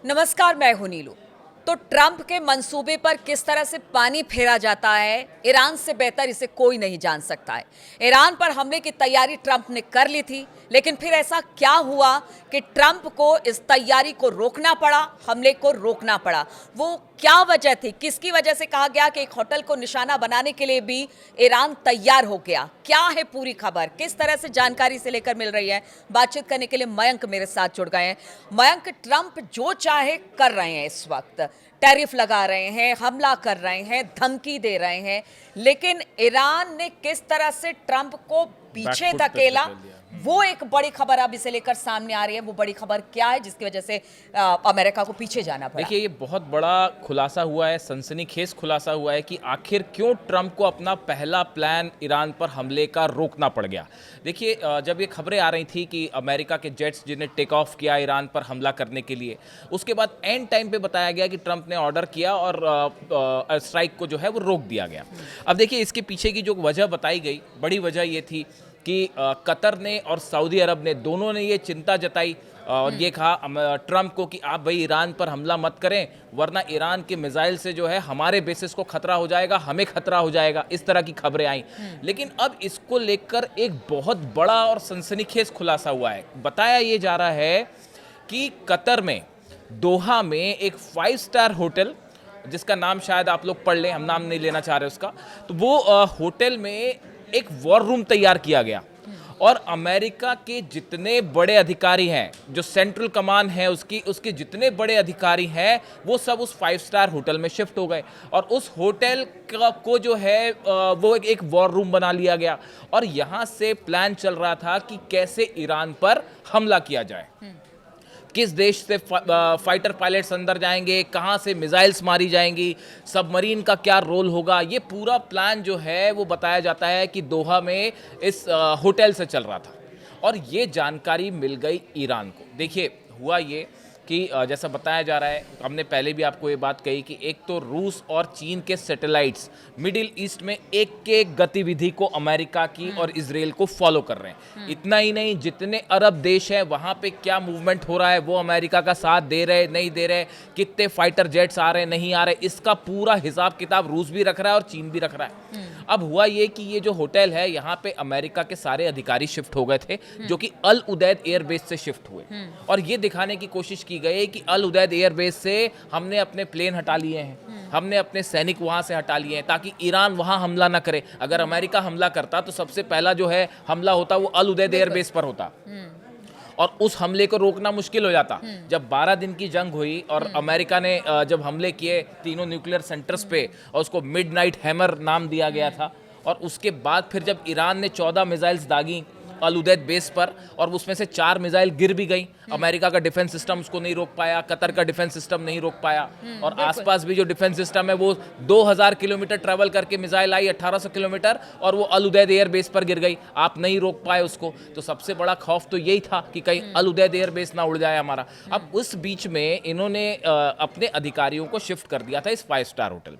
नमस्कार, मैं हूं नीलू। तो ट्रंप के मंसूबे पर किस तरह से पानी फेरा जाता है, ईरान से बेहतर इसे कोई नहीं जान सकता है। ईरान पर हमले की तैयारी ट्रंप ने कर ली थी, लेकिन फिर ऐसा क्या हुआ कि ट्रंप को इस तैयारी को रोकना पड़ा, हमले को रोकना पड़ा। वो क्या वजह थी, किसकी वजह से कहा गया कि एक होटल को निशाना बनाने के लिए भी ईरान तैयार हो गया। क्या है पूरी खबर, किस तरह से जानकारी से लेकर मिल रही है, बातचीत करने के लिए मयंक मेरे साथ जुड़ गए हैं। मयंक, ट्रंप जो चाहे कर रहे हैं, इस वक्त टैरिफ लगा रहे हैं, हमला कर रहे हैं, धमकी दे रहे हैं, लेकिन ईरान ने किस तरह से ट्रंप को पीछे बैकफुट पे धकेला, धकेल दिया। वो एक बड़ी खबर अब इसे लेकर सामने आ रही है। वो बड़ी खबर क्या है जिसकी वजह से अमेरिका को पीछे जाना पड़ा? देखिए, ये बहुत बड़ा खुलासा हुआ है, सनसनीखेज खुलासा हुआ है कि आखिर क्यों ट्रंप को अपना पहला प्लान ईरान पर हमले का रोकना पड़ गया। देखिए, जब ये खबरें आ रही थी कि अमेरिका के जेट्स जिन्हें टेक ऑफ किया ईरान पर हमला करने के लिए, उसके बाद एंड टाइम पे बताया गया कि ट्रंप ने ऑर्डर किया और स्ट्राइक को जो है वो रोक दिया गया। अब देखिए, इसके पीछे की जो वजह बताई गई, बड़ी वजह ये थी कि कतर ने और सऊदी अरब ने दोनों ने ये चिंता जताई और ये कहा ट्रंप को कि आप भाई ईरान पर हमला मत करें, वरना ईरान के मिसाइल से जो है हमारे बेसिस को खतरा हो जाएगा, हमें खतरा हो जाएगा। इस तरह की खबरें आई। लेकिन अब इसको लेकर एक बहुत बड़ा और सनसनीखेज खुलासा हुआ है। बताया ये जा रहा है कि कतर में, दोहा में एक 5 स्टार होटल, जिसका नाम शायद आप लोग पढ़ लें, हम नाम नहीं लेना चाह रहे उसका, तो वो होटल में एक वॉर रूम तैयार किया गया और अमेरिका के जितने बड़े अधिकारी हैं, जो सेंट्रल कमान है उसके जितने बड़े अधिकारी हैं, वो सब उस 5 स्टार होटल में शिफ्ट हो गए और उस होटल को जो है वो एक वॉर रूम बना लिया गया और यहाँ से प्लान चल रहा था कि कैसे ईरान पर हमला किया जाए, किस देश से फाइटर पायलट्स अंदर जाएंगे, कहाँ से मिसाइल्स मारी जाएंगी, सबमरीन का क्या रोल होगा। ये पूरा प्लान जो है वो बताया जाता है कि दोहा में इस होटल से चल रहा था और ये जानकारी मिल गई ईरान को। देखिए, हुआ ये कि जैसा बताया जा रहा है, हमने पहले भी आपको ये बात कही कि एक तो रूस और चीन के सैटेलाइट्स मिडिल ईस्ट में एक गतिविधि को अमेरिका की और इजराइल को फॉलो कर रहे हैं। इतना ही नहीं, जितने अरब देश हैं वहाँ पे क्या मूवमेंट हो रहा है, वो अमेरिका का साथ दे रहे नहीं दे रहे, कितने फाइटर जेट्स आ रहे नहीं आ रहे, इसका पूरा हिसाब किताब रूस भी रख रहा है और चीन भी रख रहा है। अब हुआ ये कि ये जो होटल है, यहाँ पे अमेरिका के सारे अधिकारी शिफ्ट हो गए थे, जो कि अल उदैद एयरबेस से शिफ्ट हुए और ये दिखाने की कोशिश की गई कि अल उदैद एयरबेस से हमने अपने प्लेन हटा लिए हैं, हमने अपने सैनिक वहाँ से हटा लिए हैं ताकि ईरान वहाँ हमला ना करे। अगर अमेरिका हमला करता तो सबसे पहला जो है हमला होता वो अल उदैद एयरबेस पर होता और उस हमले को रोकना मुश्किल हो जाता। जब 12 दिन की जंग हुई और अमेरिका ने जब हमले किए तीनों न्यूक्लियर सेंटर्स पे और उसको मिडनाइट हैमर नाम दिया गया था, और उसके बाद फिर जब ईरान ने 14 मिसाइल्स दागी अल उदैद बेस पर और उसमें से 4 मिसाइल गिर भी गई, अमेरिका का डिफेंस सिस्टम उसको नहीं रोक पाया, कतर का डिफेंस सिस्टम नहीं रोक पाया और आसपास भी जो डिफेंस सिस्टम है वो 2000 किलोमीटर ट्रैवल करके मिसाइल आई 1800 किलोमीटर और वो अल उदैद एयर बेस पर गिर गई, आप नहीं रोक पाए उसको। तो सबसे बड़ा खौफ तो यही था कि कहीं अल उदैद एयर बेस ना उड़ जाए हमारा। अब उस बीच में इन्होंने अपने अधिकारियों को शिफ्ट कर दिया था इस 5 स्टार होटल।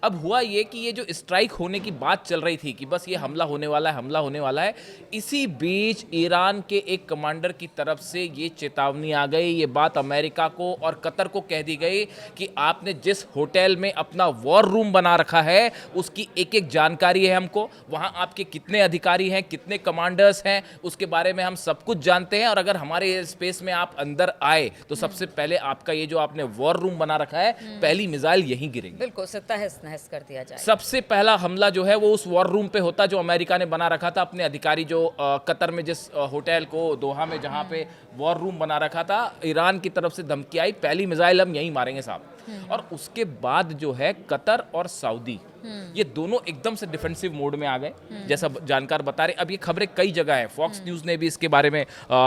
अब हुआ ये कि ये जो स्ट्राइक होने की बात चल रही थी कि बस ये हमला होने वाला है, हमला होने वाला है, इसी बीच ईरान के एक कमांडर की तरफ से ये चेतावनी आ गई, ये बात अमेरिका को और कतर को कह दी गई कि आपने जिस होटल में अपना वॉर रूम बना रखा है उसकी एक एक जानकारी है हमको, वहाँ आपके कितने अधिकारी हैं, कितने कमांडर्स हैं, उसके बारे में हम सब कुछ जानते हैं और अगर हमारे एयर स्पेस में आप अंदर आए तो सबसे पहले आपका ये जो आपने वॉर रूम बना रखा है, पहली मिसाइल यहीं गिरेगी। बिल्कुल से तहस नहस कर दिया जाए। सबसे पहला हमला जो है वो उस वॉर रूम पे होता जो अमेरिका ने बना रखा था, अपने अधिकारी जो कतर में जिस होटल को दोहा में जहां पे वॉर रूम बना रखा था, ईरान की तरफ से धमकी आई पहली मिसाइल हम यहीं मारेंगे साहब। और उसके बाद जो है कतर और सऊदी ये दोनों एकदम से डिफेंसिव मोड में आ गए, जैसा जानकार बता रहे। अब ये खबरें कई जगह है, फॉक्स न्यूज़ ने भी इसके बारे में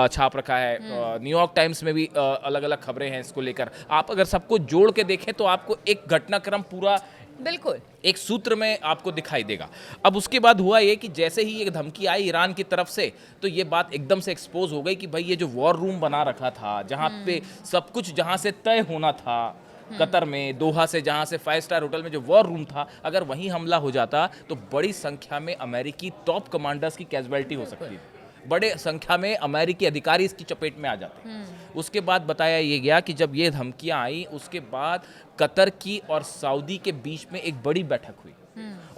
छाप रखा है, न्यूयॉर्क टाइम्स में भी अलग अलग खबरें हैं इसको लेकर। आप अगर सबको जोड़ के देखें तो आपको एक घटनाक्रम पूरा बिल्कुल एक सूत्र में आपको दिखाई देगा। अब उसके बाद हुआ ये कि जैसे ही ये धमकी आई ईरान की तरफ से, तो ये बात एकदम से एक्सपोज हो गई कि भाई ये जो वॉर रूम बना रखा था, जहाँ पे सब कुछ जहाँ से तय होना था, कतर में दोहा से जहाँ से 5 स्टार होटल में जो वॉर रूम था, अगर वहीं हमला हो जाता तो बड़ी संख्या में अमेरिकी टॉप कमांडर्स की कैजुअलिटी हो सकती थी। बड़े संख्या में अमेरिकी अधिकारी इसकी चपेट में आ जाते हैं। उसके बाद बताया ये गया कि जब ये धमकियां आई उसके बाद कतर की और सऊदी के बीच में एक बड़ी बैठक हुई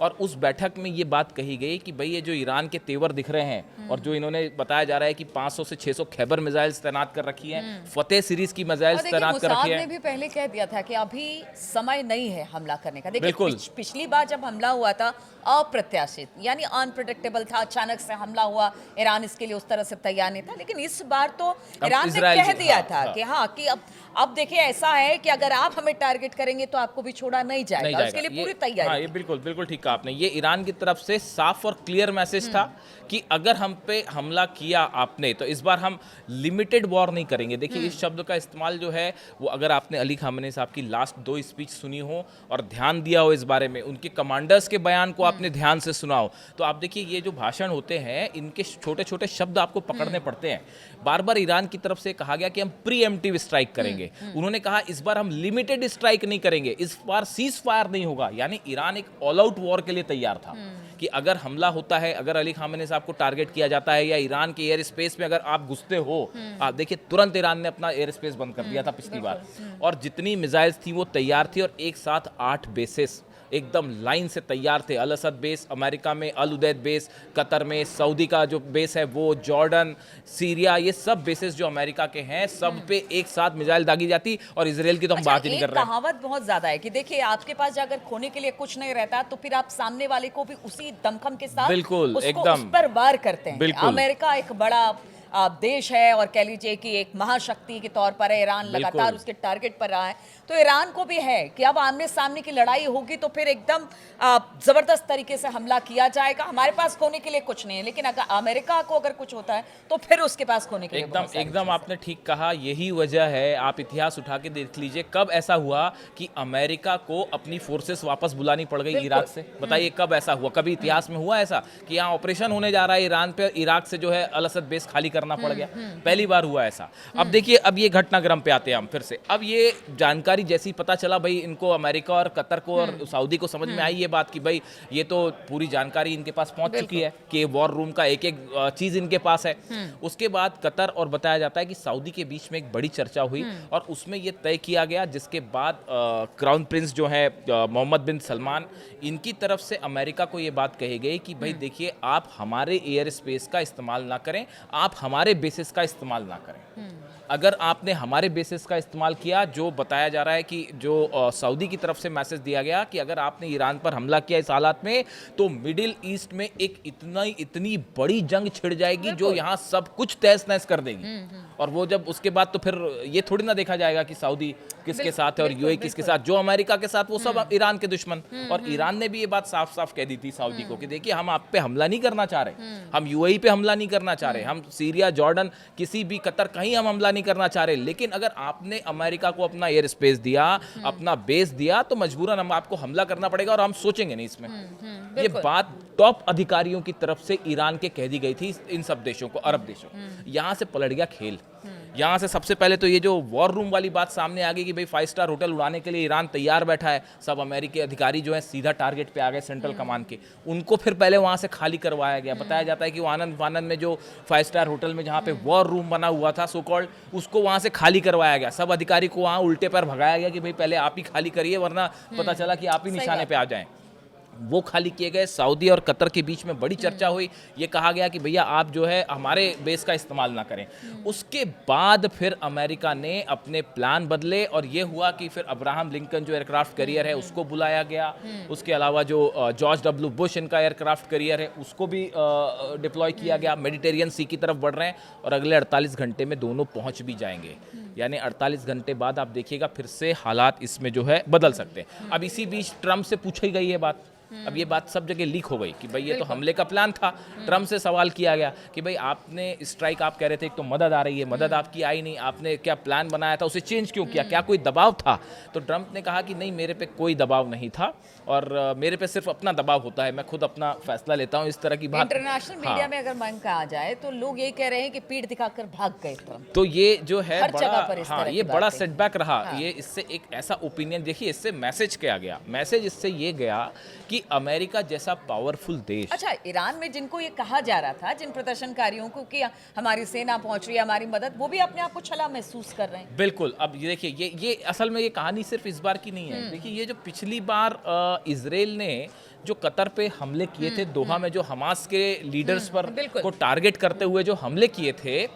और उस बैठक में ये बात कही गई कि भाई ये जो ईरान के तेवर दिख रहे हैं और जो इन्होंने बताया जा रहा है कि 500 से 600 खैबर मिसाइल्स तैनात कर रखी हैं, फतेह सीरीज की मिसाइल्स तैनात कर रखी ने हैं। भी पहले कह दिया था कि अभी समय नहीं है हमला करने का। देखिए बिल्कुल। पिछली बार जब हमला हुआ था अप्रत्याशित यानी अनप्रेडिक्टेबल था, अचानक से हमला हुआ, ईरान इसके लिए उस तरह से तैयार नहीं था। लेकिन इस बार तो ईरान ने इजराइल कह दिया हाँ, था हाँ। कि हाँ कि अब देखिए ऐसा है कि अगर आप हमें टारगेट करेंगे तो आपको भी छोड़ा नहीं जाएगा, उसके लिए पूरी तैयारी। हाँ, ये बिल्कुल बिल्कुल ठीक कहा आपने। ये ईरान की तरफ से साफ और क्लियर मैसेज था कि अगर हम पे हमला किया आपने तो इस बार हम लिमिटेड वॉर नहीं करेंगे। देखिए इस शब्द का इस्तेमाल जो है वो अगर आपने अली खामेनी साहब की लास्ट 2 स्पीच सुनी हो और ध्यान दिया हो इस बारे में, उनके कमांडर्स के बयान को आपने ध्यान से सुना हो, तो आप देखिए ये जो भाषण होते हैं इनके छोटे छोटे शब्द आपको पकड़ने पड़ते हैं। बार बार ईरान की तरफ से कहा गया कि हम प्रीएम्प्टिव स्ट्राइक करेंगे। उन्होंने कहा इस बार हम लिमिटेड स्ट्राइक नहीं करेंगे, इस बार सीज फायर नहीं होगा। यानी ईरान एक ऑल आउट वॉर के लिए तैयार था कि अगर हमला होता है, अगर अली खामेनी साहब को टारगेट किया जाता है या ईरान के एयर स्पेस में अगर आप घुसते हो, आप देखिए तुरंत ईरान ने अपना एयर स्पेस बंद कर दिया था पिछली बार और जितनी मिसाइल्स थी वो तैयार थी और एक साथ 8 बेसेस एकदम लाइन से तैयार थे। अल असद बेस अमेरिका में, अल उदैद बेस कतर में, सऊदी का जो बेस है वो, जॉर्डन, सीरिया, ये सब बेसेस जो अमेरिका के हैं सब पे एक साथ मिसाइल दागी जाती और इसराइल की तो हम बात ही नहीं कर रहे हैं। कहावत बहुत ज्यादा है कि देखिए आपके पास अगर खोने के लिए कुछ नहीं रहता तो फिर आप सामने वाले को भी उसी दमखम के साथ बिल्कुल उसको एकदम उस पर वार करते हैं। बिल्कुल। अमेरिका एक बड़ा देश है और कह लीजिए कि एक महाशक्ति के तौर पर है, ईरान लगातार उसके टारगेट पर रहा है, तो ईरान को भी है कि अब आमने सामने की लड़ाई होगी तो फिर एकदम जबरदस्त तरीके से हमला किया जाएगा। हमारे पास खोने के लिए कुछ नहीं है, लेकिन अगर अमेरिका को अगर कुछ होता है तो फिर उसके पास खोने के लिए एकदम आपने ठीक कहा। यही वजह है, आप इतिहास उठा के देख लीजिए कब ऐसा हुआ कि अमेरिका को अपनी फोर्सेस वापस बुलानी पड़ गई इराक से। बताइए कब ऐसा हुआ? कभी इतिहास में हुआ ऐसा कि यहाँ ऑपरेशन होने जा रहा है ईरान पे, इराक से जो है अल असद बेस खाली करना पड़ गया? पहली बार हुआ ऐसा। अब देखिए अब ये घटनाक्रम पे आते हैं हम फिर से। अब ये जानकारी जैसी पता चला भाई इनको, अमेरिका और कतर को और सऊदी को समझ में आई ये बात कि भाई ये तो पूरी जानकारी इनके पास पहुंच चुकी है कि वॉर रूम का एक एक चीज इनके पास है। उसके बाद कतर और बताया जाता है कि सऊदी के बीच में एक बड़ी चर्चा हुई और उसमें ये तय किया गया, जिसके बाद क्राउन प्रिंस जो है मोहम्मद बिन सलमान, इनकी तरफ से अमेरिका को ये बात कही गई कि भाई देखिए आप हमारे एयर स्पेस का इस्तेमाल ना करें, आप हमारे बेसिस का इस्तेमाल ना करें। अगर आपने हमारे बेसिस का इस्तेमाल किया, जो बताया जा रहा है कि जो सऊदी की तरफ से मैसेज दिया गया कि अगर आपने ईरान पर हमला किया इस हालात में तो मिडिल ईस्ट में एक इतनी बड़ी जंग छिड़ जाएगी जो यहाँ सब कुछ तहस नहस कर देगी। और वो जब उसके बाद तो फिर ये थोड़ी ना देखा जाएगा कि सऊदी किसके साथ है और यूएई किसके साथ, जो अमेरिका के साथ वो सब ईरान के दुश्मन। और ईरान ने भी ये बात साफ साफ कह दी थी सऊदी को कि देखिए हम आप पे हमला नहीं करना चाह रहे, हम यूएई पे हमला नहीं करना चाह रहे, हम सीरिया, जॉर्डन, किसी भी, कतर, कहीं हम हमला नहीं करना चाह रहे, लेकिन अगर आपने अमेरिका को अपना एयर स्पेस दिया, अपना बेस दिया, तो मजबूरन हम आपको हमला करना पड़ेगा और हम सोचेंगे नहीं इसमें। ये बात टॉप अधिकारियों की तरफ से ईरान के कह दी गई थी इन सब देशों को, अरब देशों। यहां से पलट गया खेल। यहाँ से सबसे पहले तो ये जो वॉर रूम वाली बात सामने आ गई कि भाई 5 स्टार होटल उड़ाने के लिए ईरान तैयार बैठा है, सब अमेरिकी अधिकारी जो हैं सीधा टारगेट पे आ गए सेंट्रल कमांड के, उनको फिर पहले वहाँ से खाली करवाया गया। बताया जाता है कि वो आनंद में जो 5 स्टार होटल में जहाँ पे वॉर रूम बना हुआ था सो कॉल्ड, उसको वहाँ से खाली करवाया गया। सब अधिकारी को वहाँ उल्टे पर भगाया गया कि भाई पहले आप ही खाली करिए वरना पता चला कि आप ही निशाने पे आ जाएं। वो खाली किए गए। सऊदी और कतर के बीच में बड़ी चर्चा हुई, ये कहा गया कि भैया आप जो है हमारे बेस का इस्तेमाल ना करें। उसके बाद फिर अमेरिका ने अपने प्लान बदले और ये हुआ कि फिर अब्राहम लिंकन जो एयरक्राफ्ट कैरियर है उसको बुलाया गया। उसके अलावा जो जॉर्ज डब्ल्यू बुश इनका एयरक्राफ्ट कैरियर है उसको भी डिप्लॉय किया गया। मेडिटेरियन सी की तरफ बढ़ रहे हैं और अगले 48 घंटे में दोनों पहुंच भी जाएंगे। यानी 48 घंटे बाद आप देखिएगा फिर से हालात इसमें जो है बदल सकते हैं। अब इसी बीच ट्रम्प से पूछी गई ये बात, अब ये बात सब जगह लीक हो गई कि भाई ये तो हमले का प्लान था। ट्रम्प से सवाल किया गया कि भाई आपने स्ट्राइक, आप कह रहे थे एक तो मदद आ रही है, मदद आपकी आई नहीं, आपने क्या प्लान बनाया था उसे चेंज क्यों किया, क्या कोई दबाव था? तो ट्रम्प ने कहा कि नहीं, मेरे पे कोई दबाव नहीं था और मेरे पे सिर्फ अपना दबाव होता है, मैं खुद अपना फैसला लेता हूँ, इस तरह की बात। इंटरनेशनल मीडिया में अगर मांग कहा जाए तो लोग ये कह रहे हैं कि पीठ दिखाकर भाग गए ट्रम्प। तो ये जो है बड़ा, ये बड़ा सेटबैक रहा। ये इससे एक ऐसा ओपिनियन, देखिए इससे मैसेज क्या गया, मैसेज इससे ये गया कि कि अमेरिका जैसा पावरफुल देश, अच्छा, ईरान में जिनको ये कहा जा रहा था, जिन प्रदर्शनकारियों को कि हमारी सेना पहुंच रही है, हमारी मदद, वो भी अपने आप को छला महसूस कर रहे हैं। बिल्कुल। अब ये देखिए, ये असल में ये कहानी सिर्फ इस बार की नहीं है। देखिए, ये जो पिछली बार इजराइल ने जो कतर पे हमले किए थे, दोहा में जो हमास के लीडर्स पर बिल्कुल। को टारगेट करते हुए जो हमले किए थे,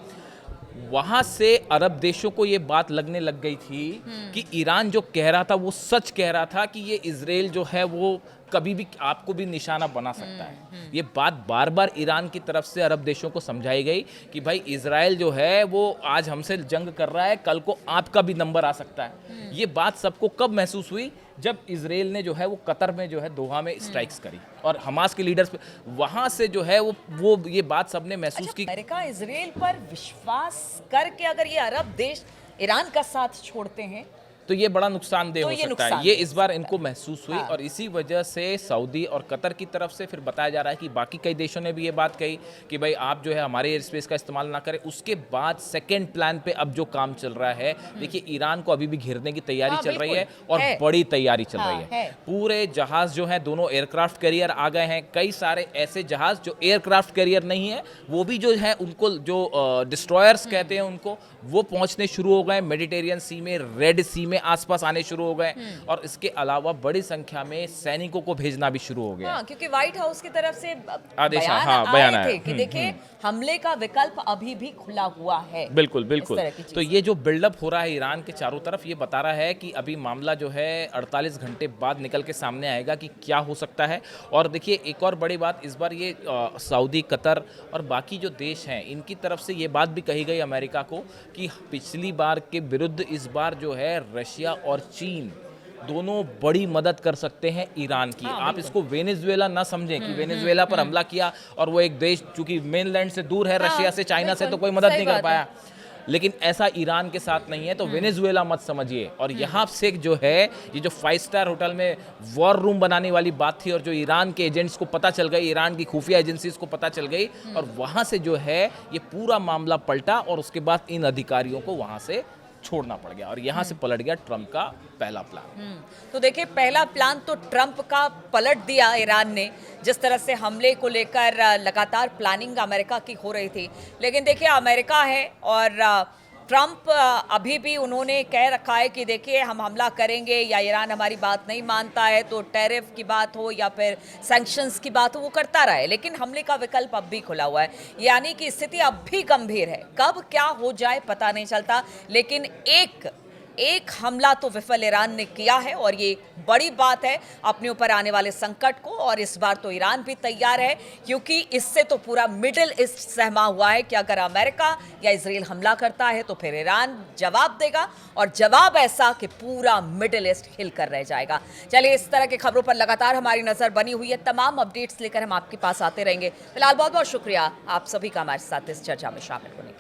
वहां से अरब देशों को ये बात लगने लग गई थी कि ईरान जो कह रहा था वो सच कह रहा था, कि ये इजराइल जो है वो कभी भी आपको भी निशाना बना सकता है। ये बात बार बार ईरान की तरफ से अरब देशों को समझाई गई कि भाई इजराइल जो है वो आज हमसे जंग कर रहा है, कल को आपका भी नंबर आ सकता है। ये बात सबको कब महसूस हुई? जब इजराइल ने जो है वो कतर में जो है दोहा में स्ट्राइक्स करी और हमास के लीडर्स पे, वहां से जो है वो ये बात सबने महसूस अच्छा, की। अमेरिका इजराइल पर विश्वास करके अगर ये अरब देश ईरान का साथ छोड़ते हैं तो ये बड़ा नुकसानदेह तो हो ये सकता है। नुकसानदेह ये हो इस बार सकता इनको है। महसूस हुई हाँ। और इसी वजह से सऊदी और कतर की तरफ से फिर बताया जा रहा है कि बाकी कई देशों ने भी ये बात कही कि भाई आप जो है हमारे एयर स्पेस का इस्तेमाल ना करें। उसके बाद सेकेंड प्लान पे अब जो काम चल रहा है, देखिए ईरान को अभी भी घेरने की तैयारी हाँ, चल रही है बिल्कुल, और है। बड़ी तैयारी चल हाँ, रही है। है। पूरे जहाज जो है, दोनों एयरक्राफ्ट कैरियर आ गए हैं। कई सारे ऐसे जहाज जो एयरक्राफ्ट कैरियर नहीं है, वो भी जो है उनको जो डिस्ट्रॉयर्स कहते हैं उनको, वो पहुंचने शुरू हो गए। मेडिटेरियन सी में, रेड सी में आसपास आने शुरू हो गए और इसके अलावा बड़ी संख्या में सैनिकों को भेजना भी शुरू हो गया। हाँ, क्योंकि व्हाइट हाउस की तरफ से आदेश, बयान हाँ, बयान आए आया। थे कि देखिए हमले का विकल्प अभी भी खुला हुआ है। बिल्कुल इस बिल्कुल। तरह की तो चीज़ें। ये जो बिल्डअप हो रहा है ईरान के चारों तरफ, ये बता रहा है कि अभी मामला जो है 48 घंटे बाद निकल के सामने आएगा कि क्या हो सकता है। और देखिए, एक और बड़ी बात इस बार ये सऊदी, कतर और बाकी जो देश हैं, इनकी तरफ से ये बात भी कही गई अमेरिका को कि पिछली बार के विरुद्ध इस बार जो है रशिया और चीन दोनों बड़ी मदद कर सकते हैं ईरान की। हाँ, आप इसको वेनेजुएला ना समझें कि वेनेजुएला पर हमला किया और वो एक देश चूंकि मेनलैंड से दूर है, हाँ, रशिया से, चाइना से, तो बिल्कुल, कोई मदद सही नहीं कर बात है। पाया। लेकिन ऐसा ईरान के साथ नहीं है, तो वेनेजुएला मत समझिए। और यहाँ से जो है, ये जो 5 स्टार होटल में वॉर रूम बनाने वाली बात थी और जो ईरान के एजेंट्स को पता चल गई, ईरान की खुफिया एजेंसीज को पता चल गई, और वहाँ से जो है ये पूरा मामला पलटा और उसके बाद इन अधिकारियों को वहाँ से छोड़ना पड़ गया और यहाँ से पलट गया ट्रम्प का पहला प्लान। तो देखिए, पहला प्लान तो ट्रंप का पलट दिया ईरान ने, जिस तरह से हमले को लेकर लगातार प्लानिंग अमेरिका की हो रही थी। लेकिन देखिए, अमेरिका है और ट्रंप अभी भी उन्होंने कह रखा है कि देखिए हम हमला करेंगे या ईरान हमारी बात नहीं मानता है तो टैरिफ की बात हो या फिर सैंक्शंस की बात हो, वो करता रहे। लेकिन हमले का विकल्प अब भी खुला हुआ है, यानी कि स्थिति अब भी गंभीर है। कब क्या हो जाए पता नहीं चलता, लेकिन एक हमला तो विफल ईरान ने किया है और ये बड़ी बात है अपने ऊपर आने वाले संकट को। और इस बार तो ईरान भी तैयार है, क्योंकि इससे तो पूरा मिडिल ईस्ट सहमा हुआ है कि अगर अमेरिका या इजराइल हमला करता है तो फिर ईरान जवाब देगा, और जवाब ऐसा कि पूरा मिडिल ईस्ट हिल कर रह जाएगा। चलिए, इस तरह की खबरों पर लगातार हमारी नजर बनी हुई है। तमाम अपडेट्स लेकर हम आपके पास आते रहेंगे। फिलहाल बहुत बहुत शुक्रिया आप सभी का हमारे साथ इस चर्चा में शामिल होने।